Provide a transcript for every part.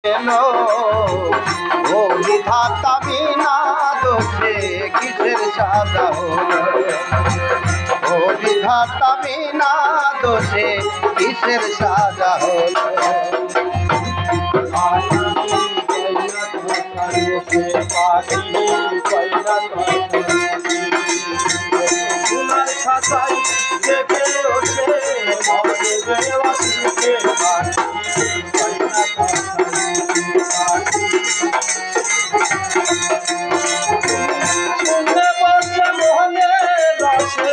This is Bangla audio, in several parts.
এলো ও বিধাতা বিনা দোষে কিসের সাজা হলো ও বিধাতা বিনা দোষে কিসের সাজা হলো তোমার খাতায় দেবে ওঠে মনে বেওয়াসিকে শুনতে বলছে মোহনে রসে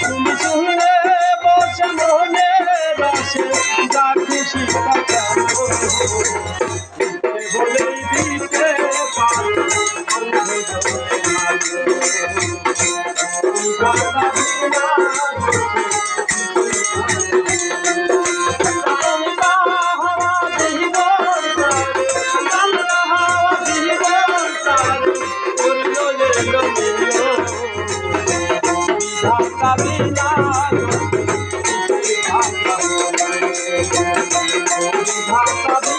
তুমি শুনলে বলছে মোহনে রসে যা খুশি বলেই দিতে পারো Bye.